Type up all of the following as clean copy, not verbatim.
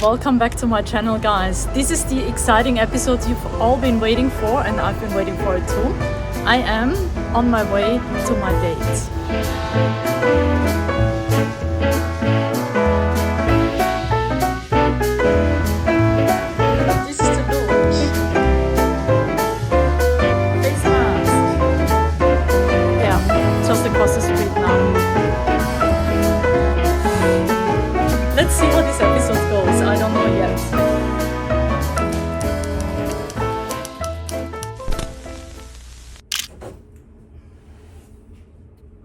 Welcome back to my channel, guys. This is the exciting episode you've all been waiting for, and I've been waiting for it too. I am on my way to my date. Across the street now. Let's see how this episode goes. I don't know yet.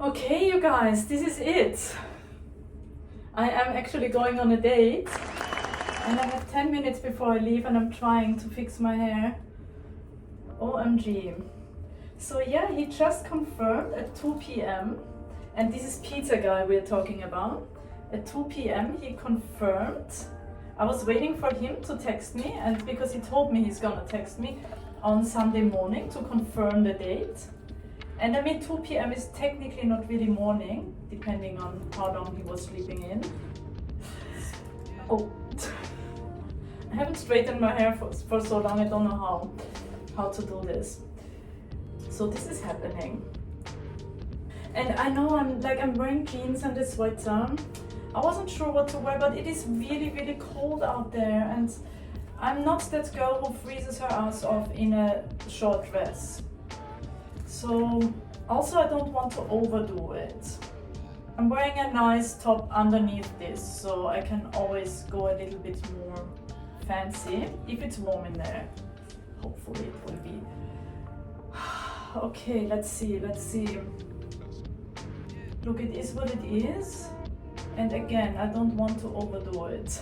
Okay, you guys, this is it. I am actually going on a date, and I have 10 minutes before I leave, and I'm trying to fix my hair. OMG. So yeah, he just confirmed at 2 p.m. and this is pizza guy we're talking about. At 2 p.m. he confirmed. I was waiting for him to text me, and because he told me he's gonna text me on Sunday morning to confirm the date. And I mean 2 p.m. is technically not really morning, depending on how long he was sleeping in. Oh, I haven't straightened my hair for so long, I don't know how to do this. So this is happening, and I know I'm wearing jeans and a sweater. I wasn't sure what to wear, but it is really, really cold out there, and I'm not that girl who freezes her ass off in a short dress. So also I don't want to overdo it. I'm wearing a nice top underneath this, so I can always go a little bit more fancy if it's warm in there. Hopefully it will be. Okay, let's see. Look, it is what it is. And again, I don't want to overdo it.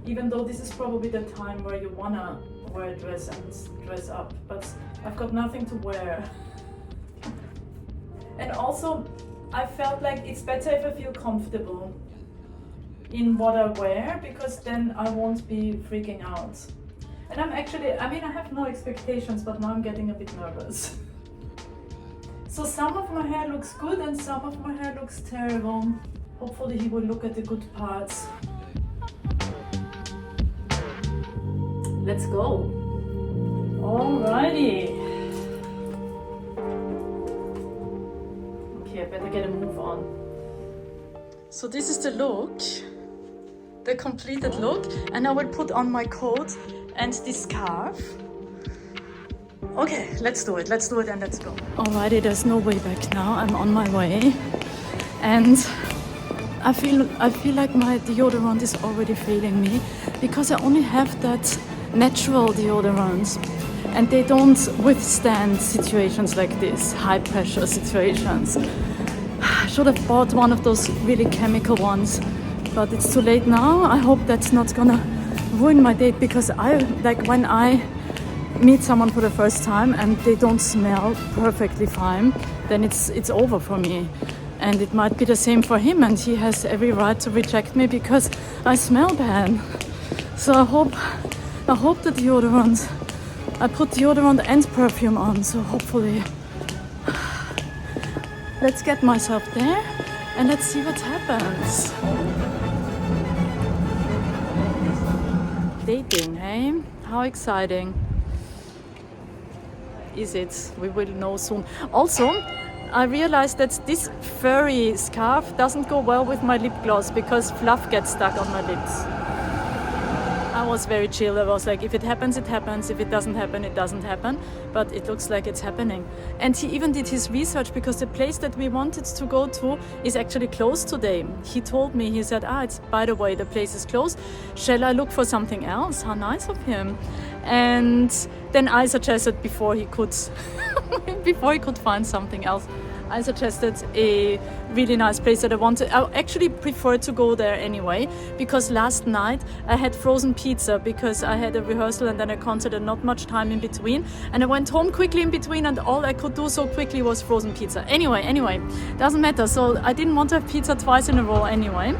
Even though this is probably the time where you wanna wear a dress and dress up, but I've got nothing to wear. And also, I felt like it's better if I feel comfortable in what I wear, because then I won't be freaking out. And I have no expectations, but now I'm getting a bit nervous. So some of my hair looks good and some of my hair looks terrible. Hopefully he will look at the good parts. Let's go. Alrighty. Okay, I better get a move on. So this is the look, the completed look, and I will put on my coat and this scarf. Okay, let's do it and let's go. Alrighty, there's no way back now. I'm on my way, and I feel like my deodorant is already failing me, because I only have that natural deodorant, and they don't withstand situations like this, high pressure situations. I should have bought one of those really chemical ones, but it's too late now. I hope that's not gonna ruin my date, because when I meet someone for the first time and they don't smell perfectly fine, then it's over for me. And it might be the same for him, and he has every right to reject me because I smell bad. So I hope the deodorant, I put deodorant and perfume on, so hopefully. Let's get myself there and let's see what happens. Dating, hey? How exciting is it? We will know soon. Also, I realized that this furry scarf doesn't go well with my lip gloss, because fluff gets stuck on my lips. I was very chill. I was like, if it happens, it happens. If it doesn't happen, it doesn't happen. But it looks like it's happening. And he even did his research, because the place that we wanted to go to is actually closed today. He told me, he said, by the way, the place is closed. Shall I look for something else? How nice of him. And then I suggested, before he could find something else, I suggested a really nice place that I actually prefer to go there anyway, because last night I had frozen pizza, because I had a rehearsal and then a concert and not much time in between, and I went home quickly in between, and all I could do so quickly was frozen pizza. Anyway, doesn't matter. So I didn't want to have pizza twice in a row anyway.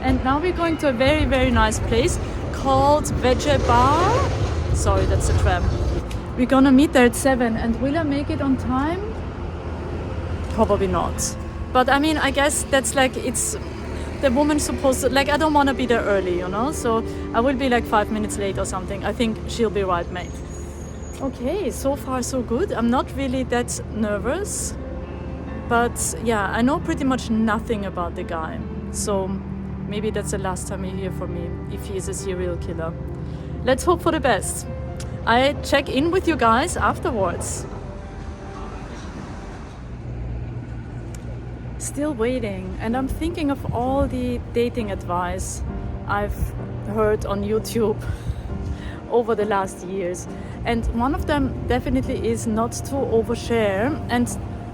And now we're going to a very, very nice place called Veggie Bar. Sorry, that's a tram. We're gonna meet there at 7, and will I make it on time? Probably not. But I mean, I guess that's like, it's the woman supposed to, like, I don't want to be there early, you know, so I will be like 5 minutes late or something. I think she'll be right, mate. Okay, so far so good. I'm not really that nervous, but yeah, I know pretty much nothing about the guy, so maybe that's the last time you hear from me if he is a serial killer. Let's hope for the best. I check in with you guys afterwards. Still waiting, and I'm thinking of all the dating advice I've heard on YouTube over the last years, and one of them definitely is not to overshare and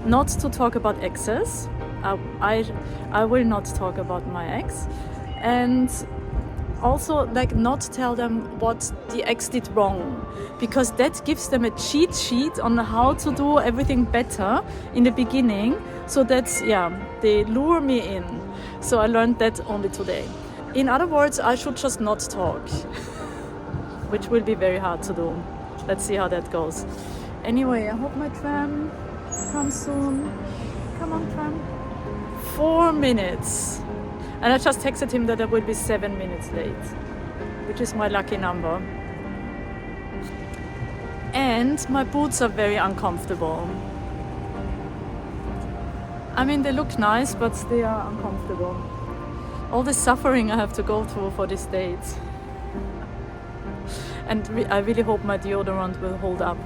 not to talk about exes. I will not talk about my ex, and also like not tell them what the ex did wrong, because that gives them a cheat sheet on how to do everything better in the beginning, so that's, yeah, they lure me in. So I learned that only today. In other words, I should just not talk, which will be very hard to do. Let's see how that goes. Anyway, I hope my tram comes soon. Come on, tram. 4 minutes. And I just texted him that I will be 7 minutes late, which is my lucky number. And my boots are very uncomfortable. I mean, they look nice, but they are uncomfortable. All the suffering I have to go through for this date. And I really hope my deodorant will hold up.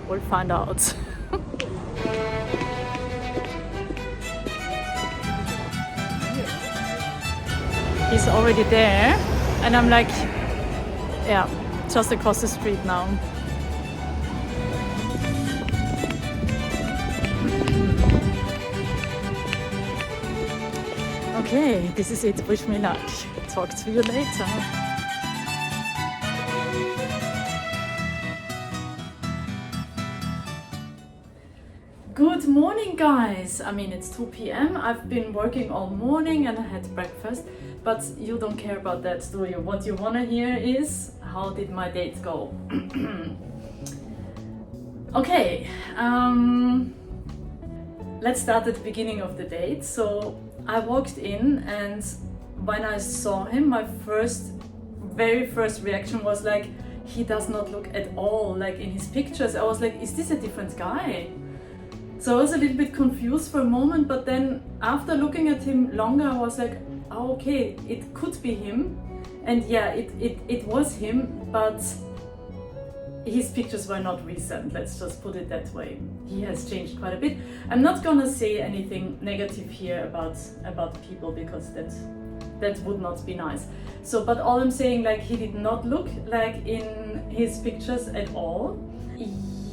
We'll find out. He's already there, and I'm like, yeah, just across the street now. Okay, this is it. Wish me luck. Talk to you later. Good morning, guys. I mean, it's 2 p.m. I've been working all morning and I had breakfast, but you don't care about that, do you? What you want to hear is, how did my date go? Okay, let's start at the beginning of the date. So I walked in, and when I saw him, my very first reaction was like, he does not look at all like in his pictures. I was like, is this a different guy? So I was a little bit confused for a moment, but then after looking at him longer, I was like, oh, okay, it could be him. And yeah, it was him, but his pictures were not recent, let's just put it that way. He has changed quite a bit. I'm not gonna say anything negative here about people, because that would not be nice. So, but all I'm saying, like, he did not look like in his pictures at all.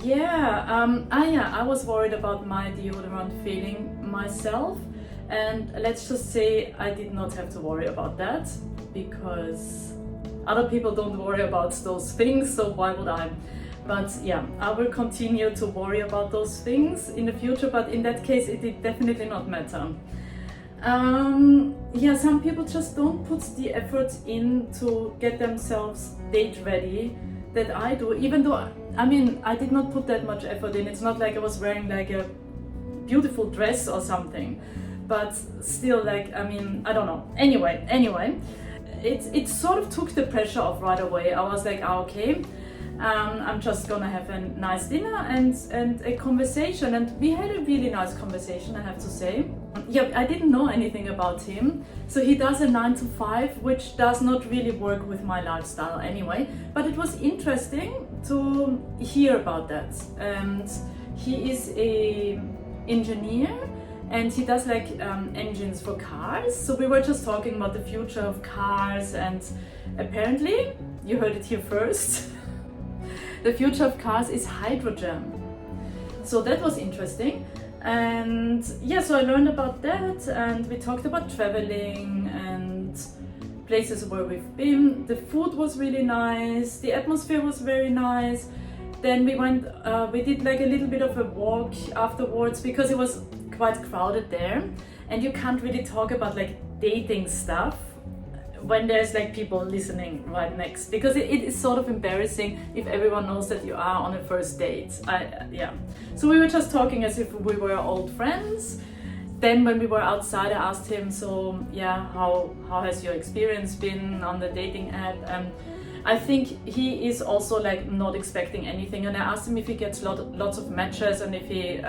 Yeah, I was worried about my deodorant failing myself, and let's just say I did not have to worry about that, because other people don't worry about those things, so why would I? But yeah, I will continue to worry about those things in the future, but in that case it did definitely not matter. Yeah, some people just don't put the effort in to get themselves date ready that I do, even though, I mean, I did not put that much effort in. It's not like I was wearing like a beautiful dress or something, but still, like, I mean, I don't know. Anyway, it sort of took the pressure off right away. I was like, okay, I'm just gonna have a nice dinner and a conversation, and we had a really nice conversation, I have to say. Yeah, I didn't know anything about him. So he does a 9 to 5, which does not really work with my lifestyle anyway, but it was interesting to hear about that. And he is a engineer, and he does like engines for cars. So we were just talking about the future of cars, and apparently, you heard it here first, the future of cars is hydrogen. So that was interesting. And yeah, so I learned about that, and we talked about traveling and places where we've been. The food was really nice, the atmosphere was very nice. Then we did like a little bit of a walk afterwards, because it was quite crowded there, and you can't really talk about like dating stuff when there's like people listening right next, because it is sort of embarrassing if everyone knows that you are on a first date. Yeah. So we were just talking as if we were old friends, then when we were outside, I asked him, so yeah, how has your experience been on the dating app? I think he is also like not expecting anything, and I asked him if he gets lots of matches and if he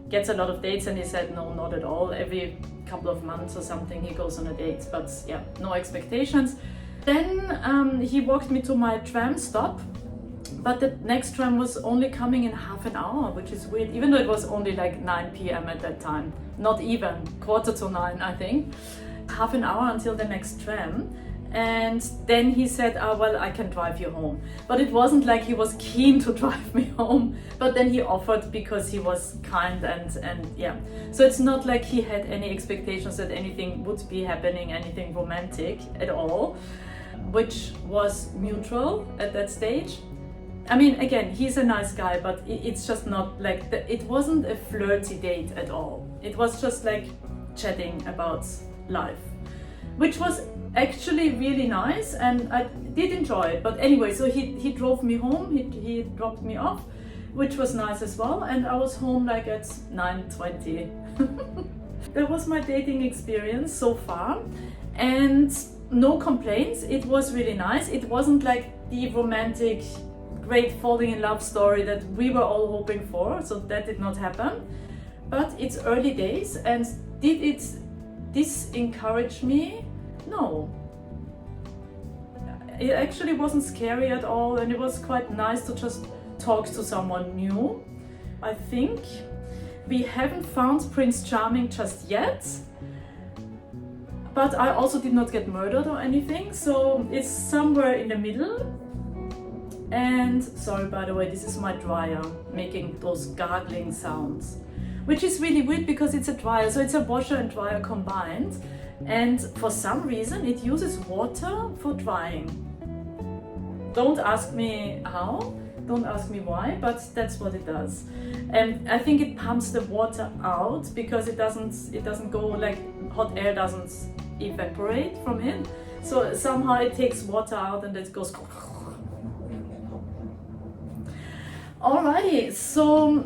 gets a lot of dates, and he said no, not at all. Every couple of months or something he goes on a date, but yeah, no expectations. Then he walked me to my tram stop, but the next tram was only coming in half an hour, which is weird, even though it was only like 9 p.m. at that time. Not even, 8:45 I think. Half an hour until the next tram. And then he said, oh, well, I can drive you home. But it wasn't like he was keen to drive me home, but then he offered because he was kind and yeah. So it's not like he had any expectations that anything would be happening, anything romantic at all, which was mutual at that stage. I mean, again, he's a nice guy, but it's just not like, it wasn't a flirty date at all. It was just like chatting about life, which was actually really nice, and I did enjoy it. But anyway, so he drove me home, he dropped me off, which was nice as well, and I was home like at 9:20. That was my dating experience so far, and no complaints. It was really nice. It wasn't like the romantic, great falling in love story that we were all hoping for, so that did not happen. But it's early days, and did this encourage me? No. It actually wasn't scary at all, and it was quite nice to just talk to someone new. I think we haven't found Prince Charming just yet, but I also did not get murdered or anything, so it's somewhere in the middle. And sorry, by the way, this is my dryer making those gargling sounds, which is really weird because it's a dryer, so it's a washer and dryer combined. And for some reason it uses water for drying. Don't ask me how, don't ask me why, but that's what it does. And I think it pumps the water out because it doesn't go, like hot air doesn't evaporate from it. So somehow it takes water out and it goes. Alrighty, so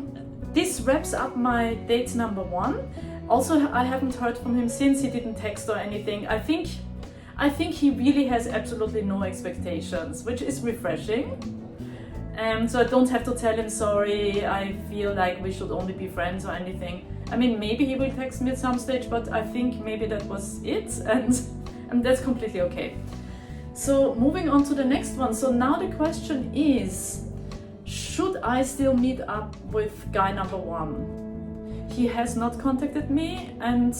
this wraps up my date number 1. Also, I haven't heard from him since. He didn't text or anything. I think he really has absolutely no expectations, which is refreshing. So I don't have to tell him, sorry, I feel like we should only be friends or anything. I mean, maybe he will text me at some stage, but I think maybe that was it, and that's completely okay. So moving on to the next one. So now the question is, should I still meet up with guy number 1? He has not contacted me, and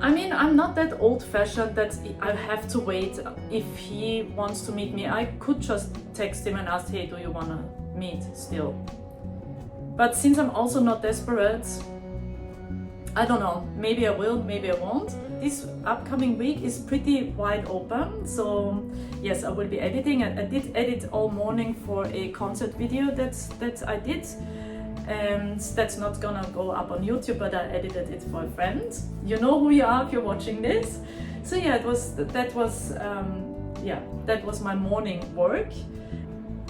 I mean, I'm not that old-fashioned that I have to wait if he wants to meet me. I could just text him and ask, hey, do you want to meet still? But since I'm also not desperate, I don't know, maybe I will, maybe I won't. This upcoming week is pretty wide open, so yes, I will be editing. I did edit all morning for a concert video that I did. And that's not gonna go up on YouTube, but I edited it for a friend. You know who you are if you're watching this. So yeah, that was my morning work.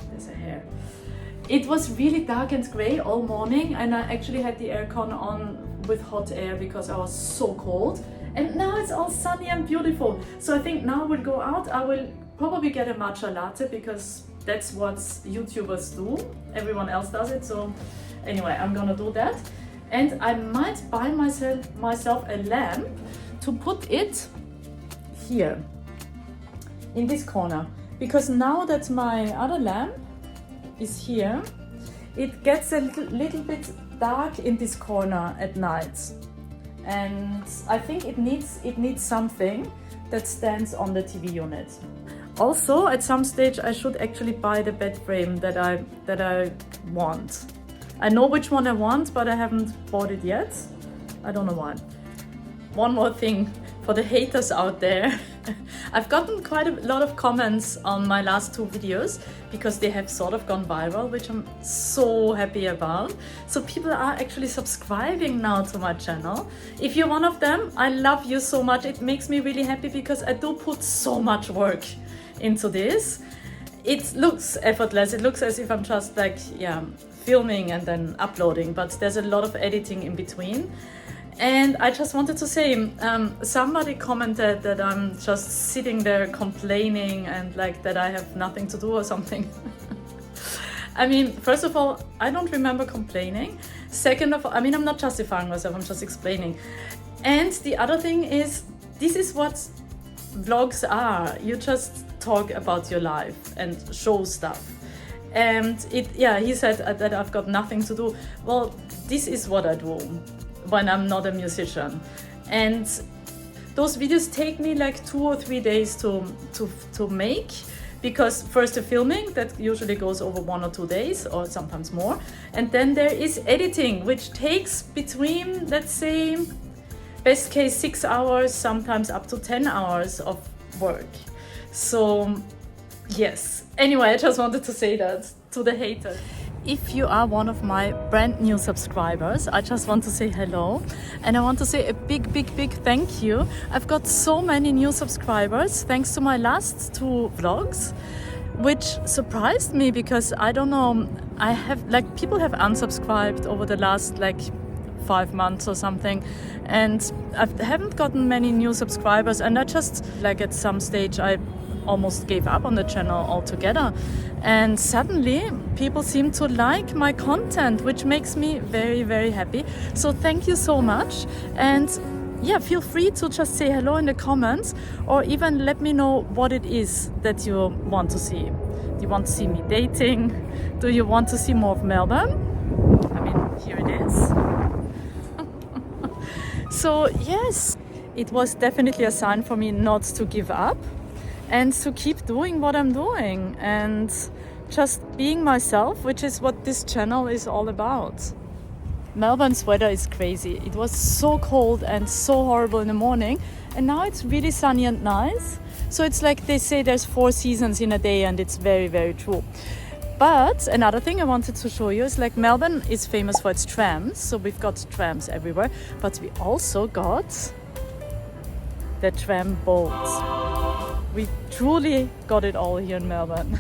There's a hair. It was really dark and grey all morning, and I actually had the aircon on with hot air because I was so cold. And now it's all sunny and beautiful. So I think now we'll go out. I will probably get a matcha latte because that's what YouTubers do. Everyone else does it, so anyway, I'm gonna do that. And I might buy myself a lamp to put it here in this corner, because now that my other lamp is here, it gets a little bit dark in this corner at night, and I think it needs something that stands on the TV unit. Also, at some stage I should actually buy the bed frame that I want. I know which one I want, but I haven't bought it yet. I don't know why. One more thing for the haters out there. I've gotten quite a lot of comments on my last 2 videos because they have sort of gone viral, which I'm so happy about. So people are actually subscribing now to my channel. If you're one of them, I love you so much. It makes me really happy because I do put so much work into this. It looks effortless. It looks as if I'm just like, filming and then uploading, but there's a lot of editing in between. And I just wanted to say, somebody commented that I'm just sitting there complaining and like that I have nothing to do or something. I mean, first of all, I don't remember complaining. Second of all, I mean, I'm not justifying myself, I'm just explaining. And the other thing is, this is what vlogs are. You just talk about your life and show stuff. And he said that I've got nothing to do. Well, this is what I do when I'm not a musician. And those videos take me like 2 or 3 days to make, because first the filming, that usually goes over 1 or 2 days or sometimes more. And then there is editing, which takes between, let's say, best case 6 hours, sometimes up to 10 hours of work. So yes, anyway, I just wanted to say that to the haters. If you are one of my brand new subscribers, I just want to say hello, and I want to say a big thank you. I've got so many new subscribers thanks to my last 2 vlogs, which surprised me because I don't know, I have like people have unsubscribed over the last like 5 months or something, and I haven't gotten many new subscribers, and I just like at some stage I almost gave up on the channel altogether, and suddenly people seem to like my content, which makes me very happy. So thank you so much, and yeah, feel free to just say hello in the comments, or even let me know what it is that you want to see. Do you want to see me dating? Do you want to see more of Melbourne? I mean, here it is. So yes, it was definitely a sign for me not to give up and to keep doing what I'm doing and just being myself, which is what this channel is all about. Melbourne's weather is crazy. It was so cold and so horrible in the morning, and now it's really sunny and nice. So it's like they say there's 4 seasons in a day, and it's very true. But another thing I wanted to show you is like Melbourne is famous for its trams, so we've got trams everywhere, but we also got the tram boats. We truly got it all here in Melbourne.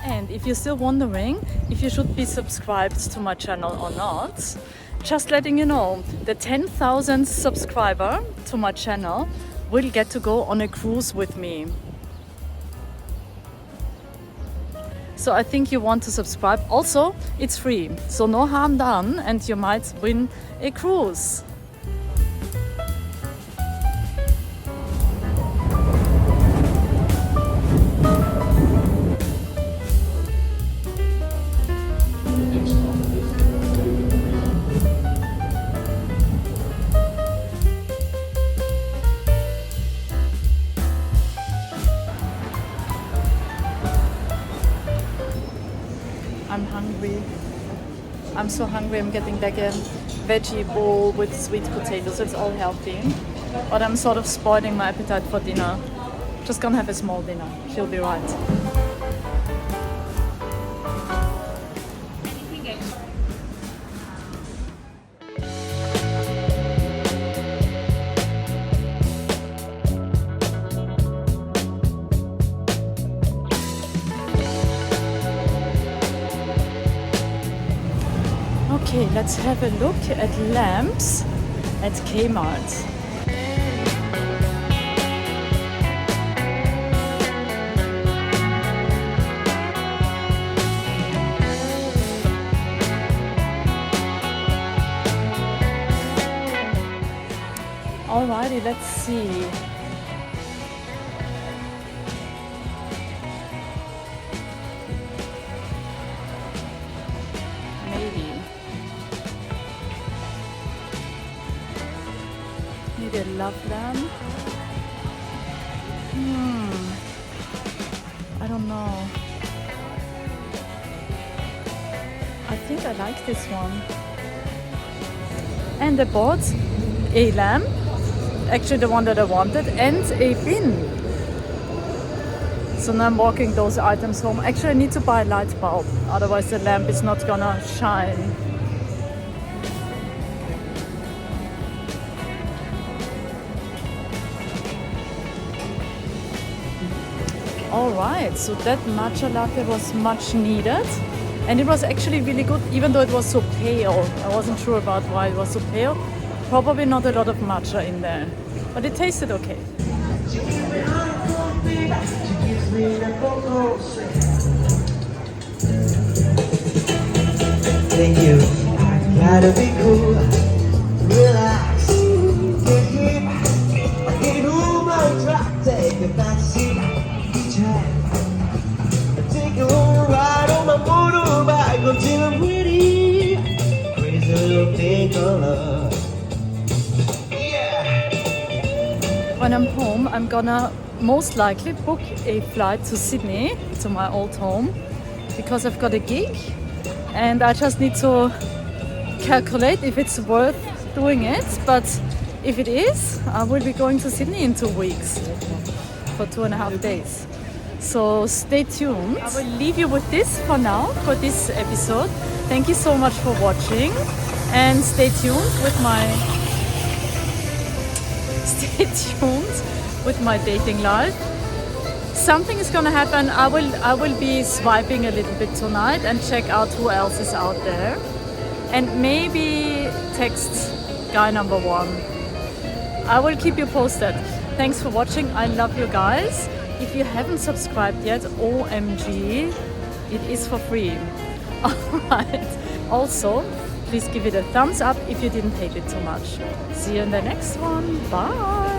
And if you're still wondering if you should be subscribed to my channel or not, just letting you know, the 10,000th subscriber to my channel will get to go on a cruise with me. So I think you want to subscribe. Also, it's free, so no harm done, and you might win a cruise. I'm hungry. I'm so hungry. I'm getting like a veggie bowl with sweet potatoes. It's all healthy. But I'm sort of spoiling my appetite for dinner. Just gonna have a small dinner. She'll be right. Okay, let's have a look at lamps at Kmart. Alrighty, let's see. Maybe a love lamp. I don't know. I think I like this one. And I bought a lamp, actually the one that I wanted, and a bin. So now I'm walking those items home. Actually, I need to buy a light bulb, otherwise the lamp is not gonna shine. Alright, so that matcha latte was much needed. And it was actually really good, even though it was so pale. I wasn't sure about why it was so pale. Probably not a lot of matcha in there. But it tasted okay. Thank you. I gotta be cool, relax, get hip, get home on track, take a backseat, take a long ride on my motorbike until I'm ready. Crazy little thing called love. Yeah. When I'm home, I'm gonna most likely book a flight to Sydney, to my old home, because I've got a gig and I just need to calculate if it's worth doing it. But if it is, I will be going to Sydney in 2 weeks for 2.5 days. So stay tuned. I will leave you with this for now, for this episode. Thank you so much for watching and stay tuned with my dating life. Something is gonna happen. I will be swiping a little bit tonight and check out who else is out there. And maybe text guy number 1. I will keep you posted. Thanks for watching. I love you guys. If you haven't subscribed yet, OMG, it is for free. Alright. Also, please give it a thumbs up if you didn't hate it too much. See you in the next one. Bye.